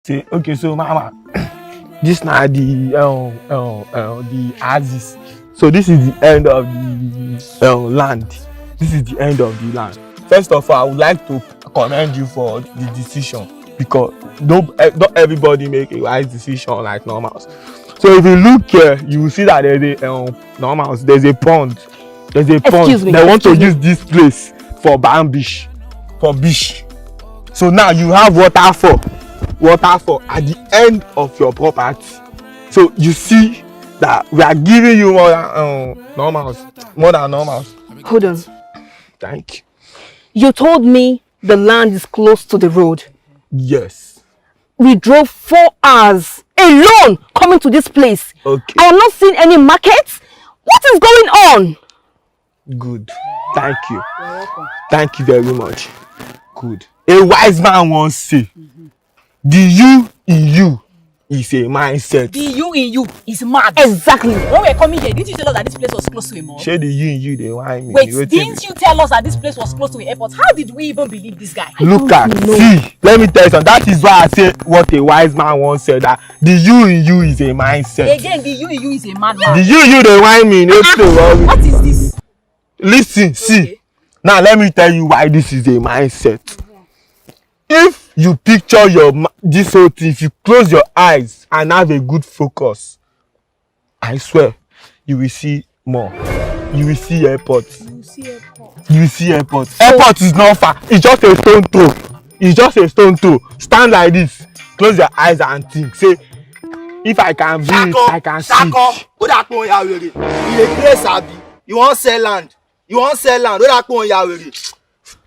Say, okay, so mama, this now the axis. So this is the end of the land. This is the end of the land. First of all, I would like to commend you for the decision because not everybody make a wise decision like normals. So if you look here, you will see that there's a normals. There's a pond. There's a pond. They want to use this place for beach. So now you have waterfall at the end of your property. So you see that we are giving you more than normals. Hold on. Thank you. You told me the land is close to the road. Yes. We drove 4 hours alone coming to this place. Okay. I am not seeing any markets. What is going on? Good. Thank you. You're welcome. Thank you very much. Good. A wise man once say, the you in you is a mindset. The you in you is mad. Exactly. When we were coming here, didn't you tell us that this place was close to a mall? Share the you in you, they whine me. Wait, didn't you tell us that this place was close to an airport? How did we even believe this guy? Look at, see, let me tell you something. That is why I say what a wise man once said, that the you in you is a mindset. Again, the you in you is a mad man. The you in you, they whine me. What is this? Listen, see. Now let me tell you why this is a mindset. If you picture this whole thing, if you close your eyes and have a good focus, I swear you will see more. You will see airports. You will see airports. Airport is not far. It's just a stone throw. It's just a stone throw. Stand like this. Close your eyes and think. Say, if I can breathe, I can see. You want sell land?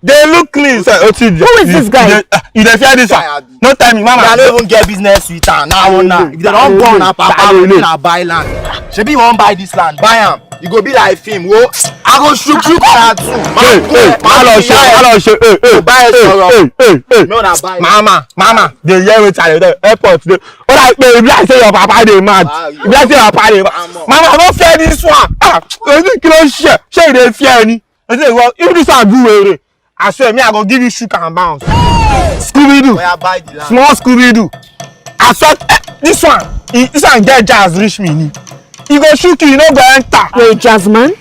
They look clean. Who is this guy? You don't fear this one. No time, mama. I don't even get business with her now. If they don't go on, papa will buy land. Shebi you want buy this land, buy am. You go be like film. Whoa, I go shoot her too. Mama, they hear me tell you airport. If I say your papa they mad. If I say your papa they mad. Mama, don't fear this one. You don't share they fear any. I say, well, if this one do I swear, I go give you shook and bounce. Scooby-Doo. Small Scooby-Doo. I swear, this one get jazz reach me. You go shook you no go enter. Wait, jazz man?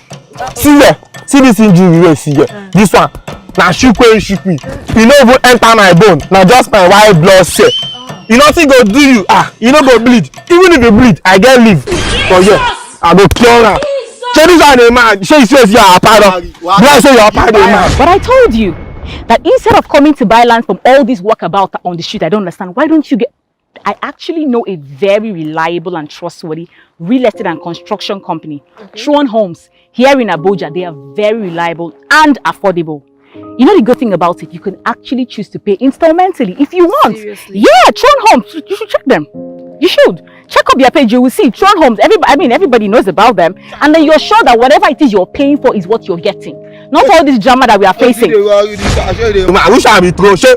See here. See this injury wey see here. This one, na shook wey shook me. You no even enter my bone. Na just my white blood cell. You nothing go do you. You no go bleed. Even if you bleed, I get leave. For here, I go cure am. But I told you that instead of coming to buy land from all these walkabout on the street, I don't understand. Why don't you get... I actually know a very reliable and trustworthy real estate and construction company. Tron Homes, here in Abuja. They are very reliable and affordable. You know the good thing about it? You can actually choose to pay installmentally if you want. Seriously? Yeah, Tron Homes. You should check them. You should. Check up their page. You will see Tron Homes. Everybody knows about them. And then you're sure that whatever it is you're paying for is what you're getting. Not all this drama that we are facing. I wish I be Tron. She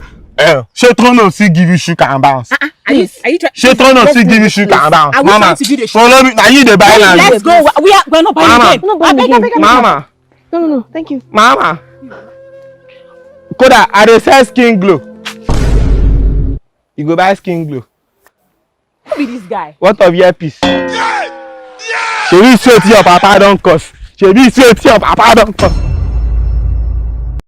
Tron Homes still give you shook and bounce. Are you trying? She Tron Homes still give you shook and bounce. Mama, follow me. Now you the buy land. Let's go. We're not buying again. Mama. No. Thank you. Mama. Koda, I dey sell skin glow. You go buy skin glow. Who be this guy? What of earpiece? Shebi sweet your papa don cost. Shebi sweet your papa don cost.